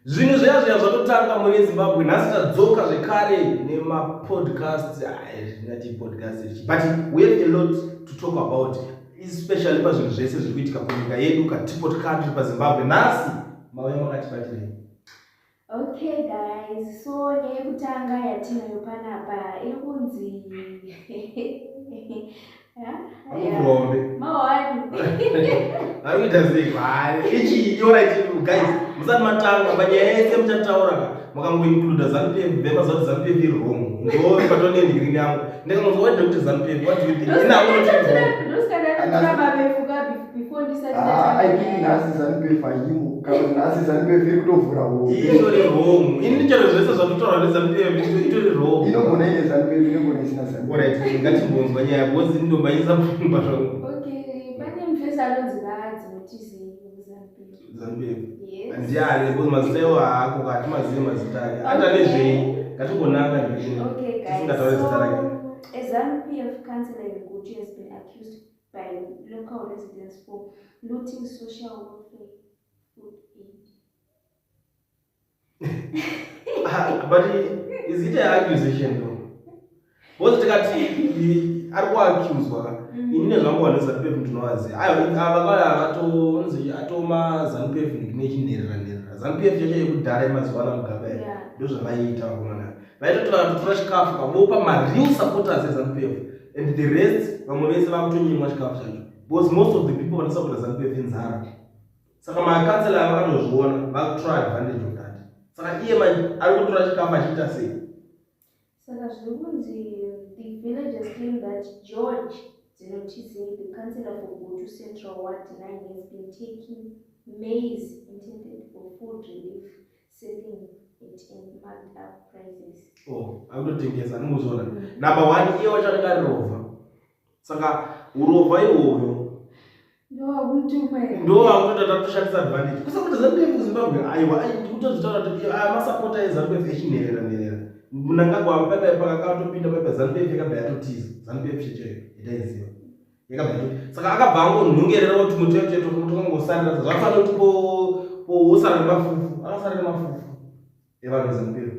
Zvinhu zviya zvatotanga muri Zimbabwe nhasi tadzoka zvekare nemapodcast podcast, but we have a lot to talk about, especially pazvinhu zvese zviri kuitika kunyika yedu katipoti country paZimbabwe. Nhasi mauya makatibatirei? Okay guys, so yekutanga yatinayo panapa iri kunzi mawani arikuita sei ichi alright guys, musati matanga panyaya yese muchataura makangoincluda ZANU-PF vemazoti ZANU-PF iri wrong ndo patonenhirini yangu ndakangonzwa kuti ZANU-PF what do you think inawo nhasi ZANU-PF haimo kana nhasi ZANU-PF iri kutovhura hope itori wrong. Ini ndichero zvese zvatotaura neZANU-PF itori wrong. inogona ine ZANU-PF inogona isina ZANU-PF. Alright, ngatimbonzwa nyaya because ndombaisa pfungwa zvangu. Okay, pane mufesa anonzi vaadzinotizi ZANU-PF. Yes. Ndiani because mazita iwo haako kati mazive mazita ake. Ata nezvei ngatingonanga ndizvino. Okay Tisingataure guys, zita rake. so a ZANU-PF councillor in Gutu has been accused by local residents for looting social welfare food aid. But is it an accusation though? Because tikati ari kuaccuswa inini zvangu nezANU-PF ndinowaziva avatonzi atoma ZANU-PF nechinherera ZANU-PF chacho yekudhara yemazuva ano mugaba ndozvavaiita vakomana vaitotora chikafu vavopa mareal supporters eZANU-PF and the rest vamwe vese vakutonyimwa chikafu chacho because most of the people vanosapota ZANU-PF inzara. Saka makansela vakatozviona vakutry advantage of that. Saka iye ari kutora chikafu achiita sei? Saka zviri kunzi the villagers claim that George Zinotizei, the councillor for Gutu Central Ward 9, has been taking maize intended for food relief, selling it in marked up prices. Oh, akutotengesa ndimuzona. Number one, iye wachatenga rovha. Saka urova iwoyo ndo akutotata kushandisa advantage. Kusakuti ZANU-PF kuZimbabwe aiwa kutozvitaura kuti masapota eZANU-PF echinherera munangagwa pakakatopinda paipa ZANU-PF yakabva yatotiza ZANU-PF checheyo itaiziva yakabva yatotiza. Saka akabva angonhongerera kuti muti cheto tongosarira zvafanira kuti posara nemafufu akasara nemafufu evanhu veZANU-PF.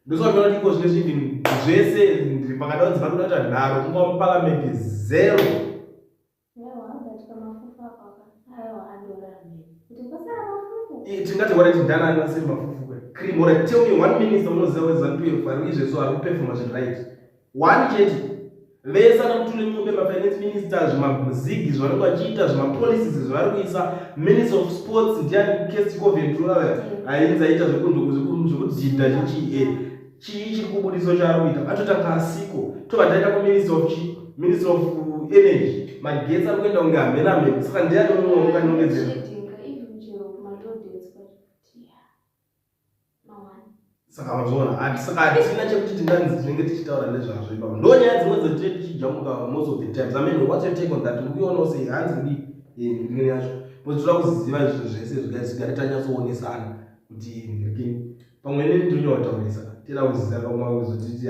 Ndosvaona kuti iko zvine zvinhu zvese ndiri pakada kuti zvakudata nharo kunga muparliament zero. Tingati wari ndana anasiri mafufu kwe cream or tell me one minister unoziva weZANU-PF ari izvezvo ari kuperforma zvinhu right one chete vese anamutule nyumbe mafinance ministers zvimazigi zvavanenge vachiita zvimapolicies zvavari kuisa minister of sports ndiani Kesti Coventura ainzi aita zvekudhidha chii chiri kubudiso chaari kuita atotanga asiko tobva taita kuminister of energy magetsi ari kuenda kunge hamenamene. Saka ndiani umwe unganongedzera saka mazona saka hatina chekuti tinganzi tinenge tichitaura nezvazvo ipapo ndo nyaya dzimwe dzetiri tichijamuka most of the times. I mean, what's your take on that? Ukiona sei hanzi ndini yacho kuti toda kuziva zvinhu zvese zvigarisigari tanyatsoonesa kuti ndikini pamwe nini ndinyotaurisa tira kuziva kamwe kuzotiti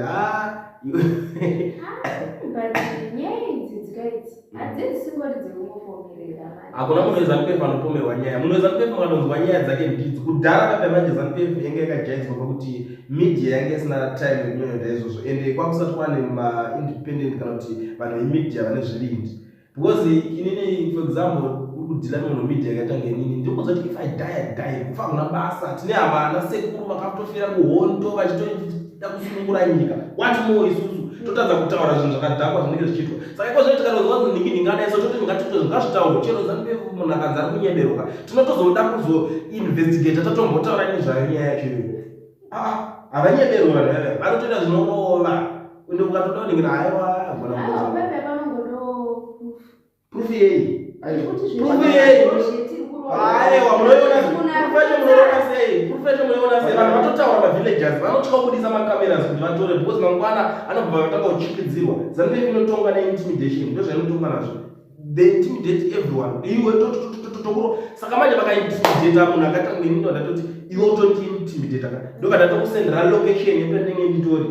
hakuna munhu weZANU-PF anopomerwa nyaya. Munhu weZANU-PF anonzwa nyaya dzake ndidzo kudhara kabva manje ZANU-PF yange yakajaidzwa pakuti media yange isina time yekunyonyota izvozvo ende kwakusati kwane maindependent kana kuti vanhu vemedia vane zvirindi because inini for example kudhila munhu media yakatanga inini ndikuudza kuti if I die kufa kuna basa tine havana sekuru vakatofira kuhondo vachitoda kusunungura nyika what more isusu totadza kutaura zvinhu zvakadhakwa zvinenge zvichiitwa. Saka iko zvino tikatozwa ndingininganaisa toti ngatito ngazvitaurwe chero ZANU-PF munhu akanzi ari kunyeberuka tinotozoda kuzoinvestigata tatombotaura nezvayo nyaya yacho iyoyo. Havanyeberwi vanhu vaya vanotoita zvinorova ende ukatoda kuningira haiwa agona proof yei aiwa munoiona sei vanhu vatotaura mavillagers vanotya kubudisa macameras kuti vatore because mangwana anobva vatanga kuchikidzirwa. ZANU-PF inotonga neintimidation ndozvainotonga nazvo, they intimidate everyone iwe totokuro. Saka manje vakaintimidata munhu akatanga inini wadatoti iwe utondiintimidata ka ndokatatokusendera location yependenge nditori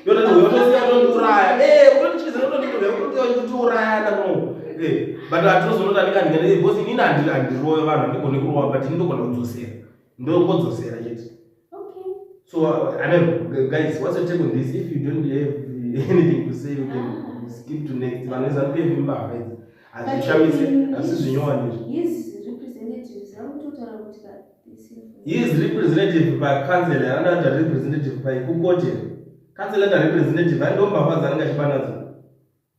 yotati uyotosiya tondiuraya utondichizira tondiurayana kuno but atinozonotanika ndingene because inini handiroyo vanhu handigoni kurowa but ndinogona kudzosera ndokodzosera chete. Okay. So I mean, guys, what's your take on this? If you don't have anything to say, you can skip to next. Vanessa pay member friends. As His representatives hamutotaura kuti this information. he is representative by council another representative by kukote. Council and representative and don't bafaz anga chibanazo.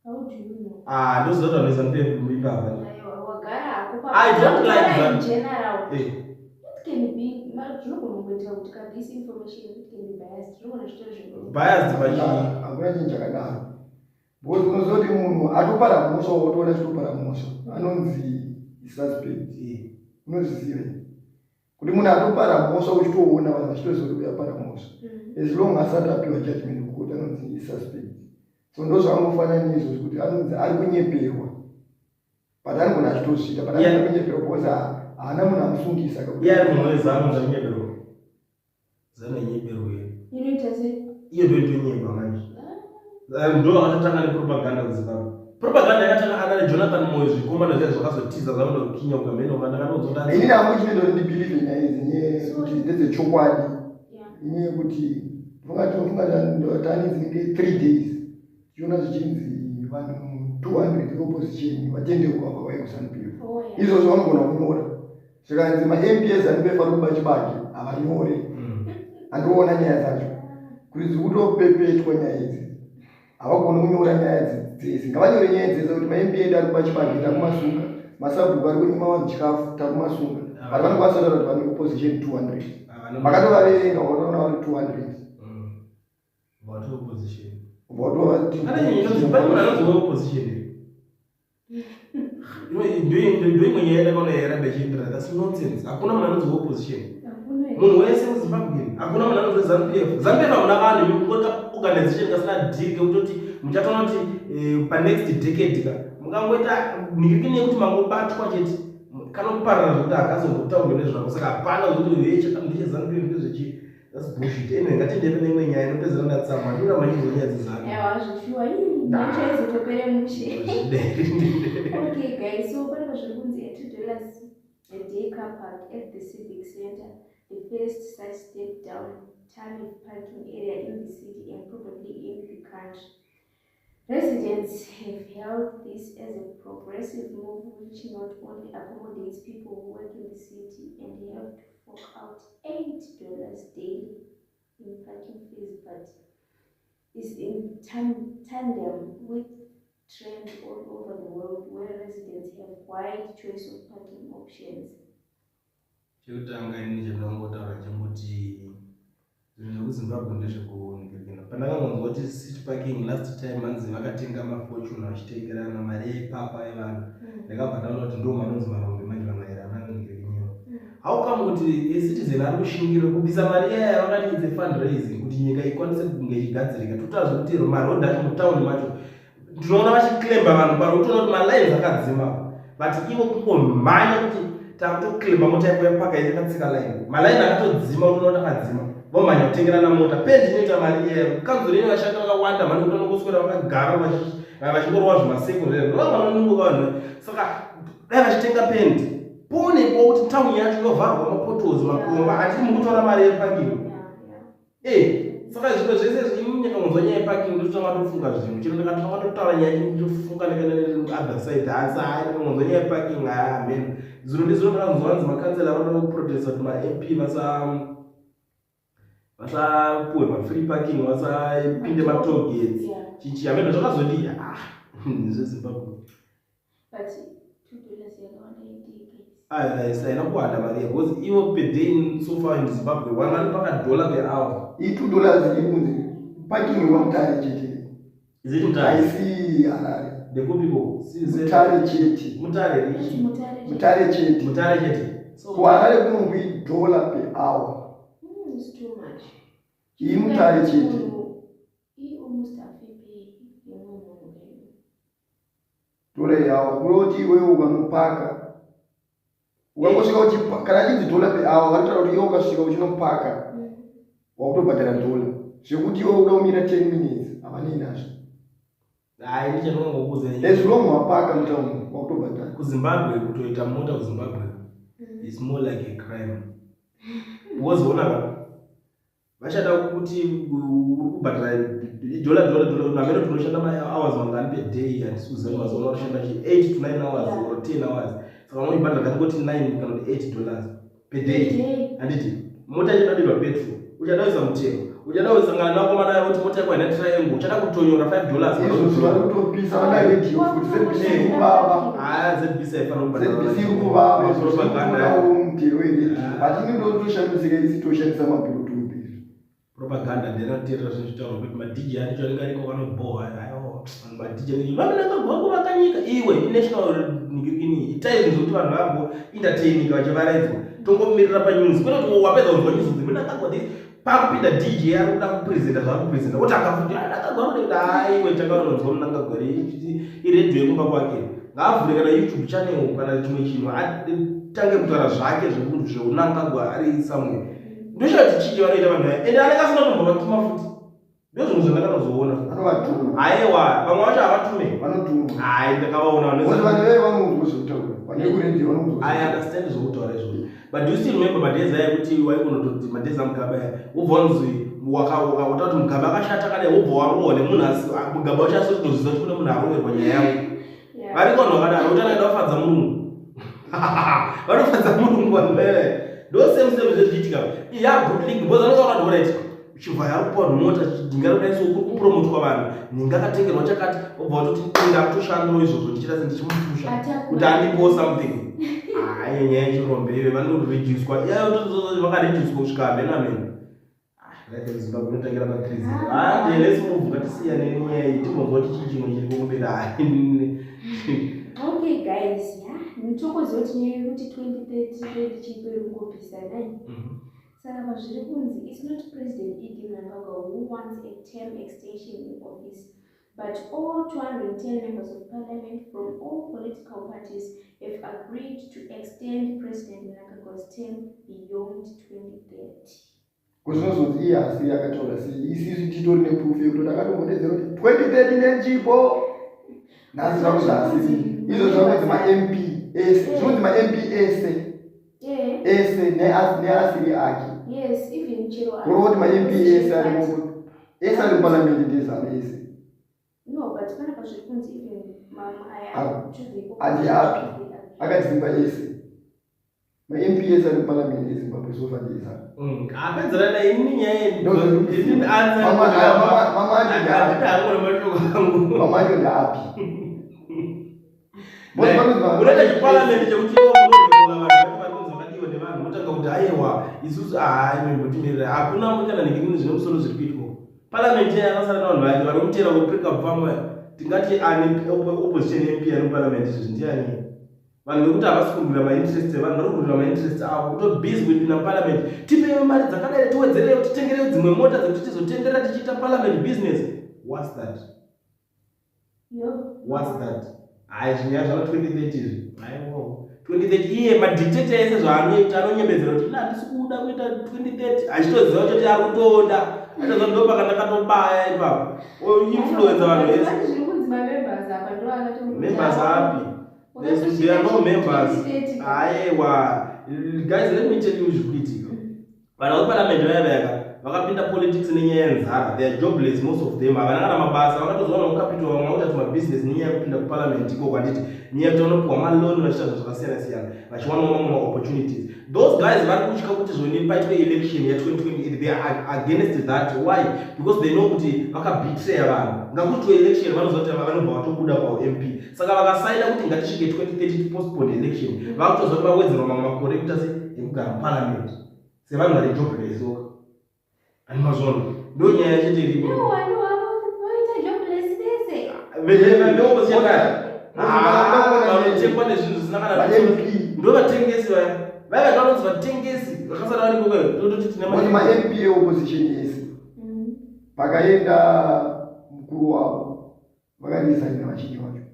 How do you know? Those are Vanessa pay member. I don't like that. In general. Hey. It can be this information can be biased. Biased by hakuna chinhu chakadaro because unozoti munhu atopara mhosva wotoona chitopara mhosva anonzi suspect unozviziva kuti munhu atopara mhosva uchitoona vanhu vachitoziva kuti uyapara mhosva as long asati apiwa judgment court anonzi suspect. So ndozvaangofanana izvozvo kuti anonzi ari kunyeperwa but anogona achitosvika but anogona kunyeperwa because haana munhu amusungisa ari kumweza anonzi anyeperwa zana nyeperwa inoita sei iyo ndoitonyepa manje ndo akatotanga nepropaganda kuzimbabwe. Propaganda yakatanga ana Jonathan Moyo zvikomana zviya zvakazotiza zvavanoda kukinya ukamene ukandakanozoda inini hangu chinondo ndibhilive nyaya idzi nyaya kuti ndedzechokwadi inyaya yekuti fungatani dzinenge 3 days tichiona zvichinzi vanhu 200 veopposition vatendeuka vakauya kuZANU-PF izvozvo vanogona kunyora zvikanzi ma-MP eZANU-PF ari kuba chibage havanyore handiona nyaya dzacho kuti dziri kutopepetwa nyaya idzi havagoni kunyora nyaya dzese ngavanyore nyaya dzese kuti ma-MP edu ari kuba chibage takumasunga masabhuku ari kunyima vanhu chikafu takumasunga vari vanokwanisa kutaura kuti vane opposition 200 vakatovaverenga vakaona vari 200 hakuna munhu anonzi opposition munhu wese muzimbabwe hakuna munhu anonzi ZANU-PF. ZANU-PF hamuna vanhu organization kasina dhike kutoti muchatoona kuti panext decade ka mungangoita nhirikini yekuti mangobatwa chete kanoparara zvokuti akazongotaurwa nezvako saka hapana zvokuti ndiche ZANU-PF ndezvechi. That's bullshit. Anyway, ngati ndebe nemwe nyaya inopedzera ndatsama ndira manyizo nyaya dzizana. Zvishua nyaya izotopere mushe. Okay guys, so pane zvakunzi $2 a day car park at the civic center, the first such step down tariff parking area in the city and probably in the country. Residents have hailed this as a progressive move which not only accommodates people who work in the city and have to fork out $8 daily in parking fees, but is in tandem with trends all over the world where residents have wide choice of parking options. Chekutanga ini chandinongotaura chemuti zvinhu zvekuzimbabwe ndezvekuningira pandakangonzwa kuti city parking last time manzi vakatenga mafortune vachitengerana mari yeipapa yevanhu ndakabva ndaona kuti ndo manonzi marombe manje vamaerana ningirinyeo. How come kuti ecitizen ari kushingira kubisa mari yaya vakatiidze fundraising kuti nyika ikwanise kunge ichigadzirika totaura kuti marodhi acho mutaundi macho tinoona vachiklemba vanhu pari kutoona kuti malines akadzima but ivo kungomhanya kuti takutoklemba mota yako yapaka yakatsika line malaini akatodzima unoona akadzima vomhanya kutengerana mota pendi inoita mari iyayo kanzuro ine vashanda vakawanda mani kuti vanongoswera vakagara vachingorova zvimasekondari ndovanonunguka vanhu saka dai vachitenga pendi poonepo kuti tauni yacho inovharwa mapotos makomba hatiti mukutora mari yeparking saka zvimwe zvese zvimunyakangonzwa nyaya yeparking ndototanga tofunga zvimwe chino ndakatanga totaura nyaya nditofunga other side asi hai ndakangonzwa nyaya yeparking amen zviro ndizvo ndakanzwa vanzi makansela vanoda kuprotesta kuti ma-MP vasapuhwe ma-free parking vasapinde matogates chichi ameno zvakazodii zvezimbabwe saina kuwanda mari because ivo per day so far in Zimbabwe vanopaka $1 per hour. $2 iri kunzi parking wamutare chete. Is it Mutare? Aisi Harare. The good people. Mutare chete. Mutare richi. Mutare chete. Mutare chete. So Harare kunongwi $1 per hour. It's too much. Iyi Mutare chete. $1 yawa kuroti iwe ukanopaka ukangosvika uchi kana chinzi $1 per hour varitaura kuti iwe ukasvika uchinopaka wakutobhadhara $1 zvekuti iwe uda kumira 10 minutes havanei nazvo. Hai ndichandinongokuudza as long wapaka mutaundi wakutobhadhara. kuZimbabwe kutoita mota kuZimbabwe is more like a crime. wozoona vachada kuti kubhadhara dola namero tunoshanda mahours mangani per day handisukuziva mazuva anoshanda 8 to 9 hours or 10 hours saka vanoibhadhara kangoti 9 kana $8 per day handiti mota ichadadirwa petrol uchadawisa mutero uchada kusangana nakomana kuti mota yako haina triangle uchada kutonyora $5 vanotopisa vanaredio futi ZBC kuvava ZBC haifana ZBC kuvava zvokunawo mutero weredio but ini ndotoshambidzika isi toshandisa mabluetooth propaganda ndinoteerera zvinhu zvitaurwa kuti madj anicho anenge ariko vanoboha madj vamanangagwako vakanyika iwe inational ini itaizvi zvokuti vanhu vambo entertainika vachivaraidzwa tongomirira panews kwete kuti wapedza kunzwa news dzimunangagwa this pakupinda dj ari kuda kuprezenta zvaakuprezenta kuti akafuti ndakagwa kuti aiwe takaononzwa munangagwa iredio yekumba kwake ngaavhure kana youtube channel kana chimwe chinhu atange kutaura zvake zvemunhu zveunangagwa ari somewhere ndoshati chiji vanoita vanhu aya ende anenge asina kutombo vatuma futi ndozvinhu zvandakanozoona anovatuma aiwa vamwe vacho havatume vanotuma ai ndakavaona vanhu veve vanonzwa zvekutaura vanekuredio vanonzwa I understand zvekutaura izvozvo but do you still remember madhezi aya kuti waikonototi madhezi amugaba aya wobva wanzi wakaota kuti mugaba akashata kadai wobva warohwa nemunhu asi mugaba wacho asi kutozviziva kuti kune munhu aroverwa nyaya yangu variko vanhu vakadaro kuti anoenda vafadza murungu vanofadza murungu vanhu veve ndosemu zvezviitika yagoodling because anokaona ndorati chibva yakupa mota dinga rodaiso kupromotwa vanhu ndingakatengerwa chakati obva watoti ndakutoshandawo izvozvo ndichita sendichimupusha kuti andipowo something ai nyaya yechirombe vanoreducwa vakarejuswa kusvika hamena zimbabwe inotangira pa3 let's move ngatisiyane nenyaya iyi timbonzwa kuti chii chimwe chiri kumbera okay guys nitokoziva kuti nyaya yekuti 2030 chiperi kungopisa nai saka pazviri kunzi it's not President Idi Mnangagwa who wants a term extension in office but all 210 members of parliament from all political parties have agreed to extend President Mnangagwa's term beyond 2030 kuzvinozonzi iye asi yakataura sei isizvi titori neproof yekuti akatongodedzera kuti 2030 nenjipo nhasi zvako zvasisi izvo zvakunzi mamp ese zvinonzi mamp ese neasiri ake yes even chero kuti mamp ese ari muparliament ndezana ese no but kana pazviri kunzi even mama ati api akadzimba ese mamp ese ari muparliament yezimbabwe sofa ndezana apedzerana ini nyaya mama acho ndaapi unoita chiparliament chekuti munoregola vanhu vachi vakadiwa nevanhu motanga kuti aiwa isusu membotimirira hakuna kana nekimini zvine musoro zviri kuitwa parliament yakasara navanhu vake vari kutera kupika pfama tingati ane opposition mp ari muparliament izvozvi ndiani vanhu vekuti havasi kurwira mainterest evanhu vari kurwira mainterest avo kutobhizi kupinda muparliament tipewo mari dzakadai tiwedzerewo titengerewo dzimwe mota dzekuti tizotendera tichiita parliament business what's that hai zvinyaya zvava 2030 izvi aiwo 2030 iye madictator ese zvaanoita anonyembedzera kuti handisi kuda kuita 2030 achitoziva kuti ari kutoda atoziva ndo pakandakatobaya ipapo oinfluenza vanhu vese members api there are no members aiwa guys let me tell you zvikuitika vanhu vaparliament vayavayaka vakapinda politics nenyaya yenzara they are jobless most of them havana kana mabasa vakatozoona mukapitwa vamwe vakuita tumabusiness nenyaya yekupinda kuparliament iko kwanditi nyaya yekuti vanopiwa maloni vachiita zvinhu zvakasiyana siyana vachiwanawo mamwe opportunities those guys vari kutya kuti zvoni paitwe election ya2028 they are against that why because they know kuti vakabetreya vanhu ngakuti election vanoziva kuti vanobva vatobuda paump saka vakasaida kuti ngatisvike 2030 tipostpone election vakutoziva kuti vawedzerwa mamwe makore ekuita sekugara muparliament sevanhu vari jobless ani mazvono ndo nyaya chete iripo vanotekwa nezvinhu zvisina kana ndo vatengesi vaya vaya vanonzi vatengesi vakasara variko kwayo tototi tine mamp eopposition yese vakaenda mukuru wavo vakarisaina vachinji vacho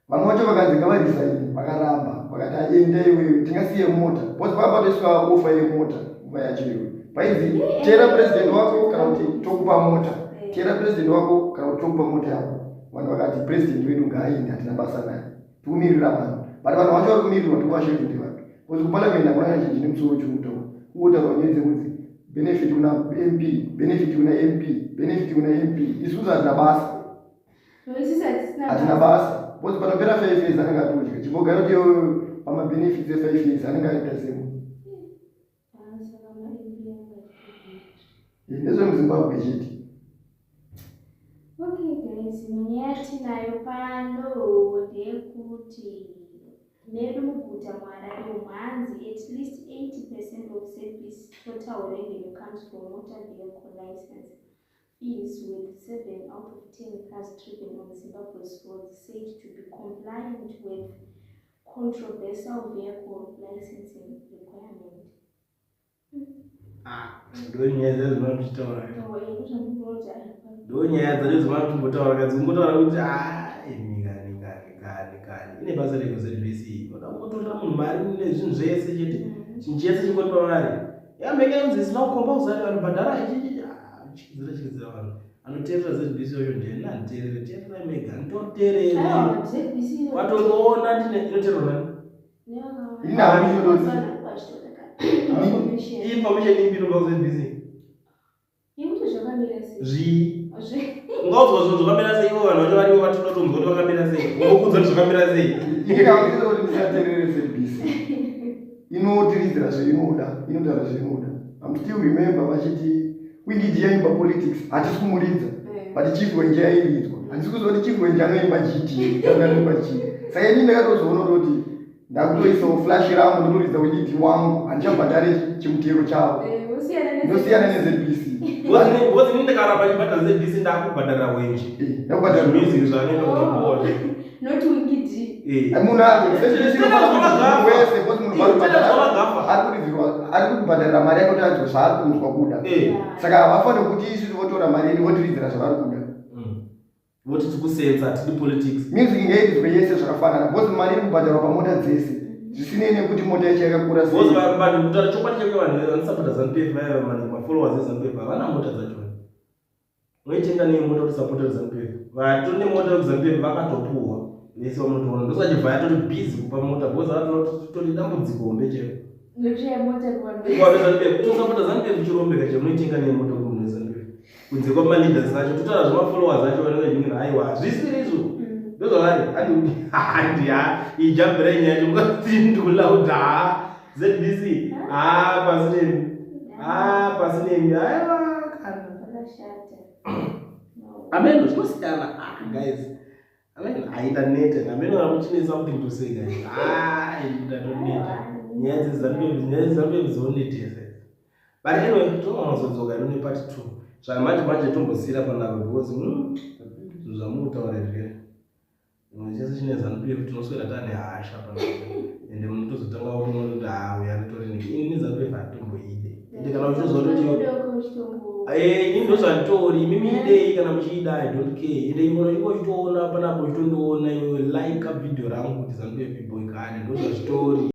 vamwe vacho vakanzi ngavarisaine vakaramba vakati aenda iwewe tingasiye mota bcause vakapatoiswa ofa yemota nguva yacho iwe painzi tera president wako kana kuti tokupa mota tera president wako kana kuti tokupa mota yako vanhu vakati president wedu ngaainde hatina basa naye tikumirira vanhu but vanhu vacho vari kumirirwa tokuvashendi vanhu kuti kuparliament hakuna kana chinhu chine musoro chomutaura kungotaura nyaya dzekuti benefit kuna MP, benefit kuna MP, benefit kuna MP. Isusu hatina basa. Hatina basa. Because panopera 5 years anenge atodya. Chibogara kuti pamabenefits e5 years anenge aita semu. Ndezvo muZimbabwe chete. Okay guys, nyaya yatinayo pano ndeyekuti medu muguta mwaRarare mwanzi at least 80% of service total revenue comes from motor vehicle license fees, with 7 out of 10 cars driven on Zimbabwe's roads said to be compliant with controversial vehicle licensing requirement. Ndonyaya dzazvinotaura. Ndonyaya dzacho dzinotaura kadzingotaura kuti ine basa rego ZBC. Oda kutora munhu mari nezvinhu zvese chete. Chinhu chese chingoripa mari. Yameke kunzi zvisina kukomba kuzari vanhu bhadhara ichichi. Chikidzira vanhu. Anoteerera ZBC oyo ndiye nanteerere. Teerera mega. Nditoteerere. Watoona inoteererwa nani? Information ipi inobva kuZBC? Ungaudzwa zvinhu zvakamira sei ivo vanhu vacho varivo vatinotonzwa kuti vakamira sei? Ungokudza kuti zvakamira sei? Ndikakuziva kuti ndisateerere ZBC. Inotiridzira zveinoda, inotaura zveinoda. I'm still remember vachiti wingijiya imba politics hatisi kumuridza but chief wenjaya iridzwa. Handisi kuziva kuti chief wenjaya anoimba GT kana anoimba chii. Saka ini ndakatozoona kuti ndakutoisawo flash rangu ndotoridza kuti wangu handichabhadhari chimutero chavo. Ndosiyana neZBC. Bozi nini ndakaramba chibhadhara ZBC ndakubhadhara wenje. Ndakubhadhara music zvanoenda kuboard. Not wingiti. Munhu ZBC inofana wese bozi munhu ari kubhadharira mari yake kuti anzwe zvaari kunzwa kuda. Saka havafani kuti isusu votora mari yedu votiridzira zvavari kuda. Voti tikusenza tiri politics. Music ngaidzwe yese zvakafanana. Bozi mari iri kubhadharwa pamota dzese. Zvisinei nekuti mota yacho yakakura sei. Bozi vanhu kutaura chokwadi chekwe vanhu vanosapota ZANU-PF vaya mafollowers eZANU-PF havana mota dzacho. Unoitenga nemota kuti sapota ZANU-PF. Vatori nemota yekuZANU-PF vakatopuhwa. Vese vamunotoona ndosachibva yatoti busy kupa mota. Bozi vatoti dambudziko hombe chero. Ndochaya mota kuvanhu. ZANU-PF kuti usapota ZANU-PF chirombeka chero unoitenga nemota kumunhu weZANU-PF. Kunze kwamaleaders acho totaura zvemafollowers acho vanenge vachingira aiwa zvisiri izvo. Ndozvavari handiya ijambira nyaya yacho ngotindula kuti ZBC pasinemi aiwa kana ameno zvinosiyana guys. Amen haina neta ameno amuchine something to say guys. Ndatoneta nyaya dzeZANU-PF dzonetesa. But anyway tomaazodzoka ino part 2 zvamanje tombosiyira panapa because zvamutaura zvike chese chine ZANU-PF tinoswera tane hasha panapa ende munhu tozotanga kutoona kuti uya ritori ini ZANU-PF hatomboide ende kana uchizwa kuti ini ndozvanditori imimi idei kana muchiida I don't care ende imono chingozvitoona panapo chitondoona iwe like video rangu kuti ZANU-PF iboikane ndozvazvitori.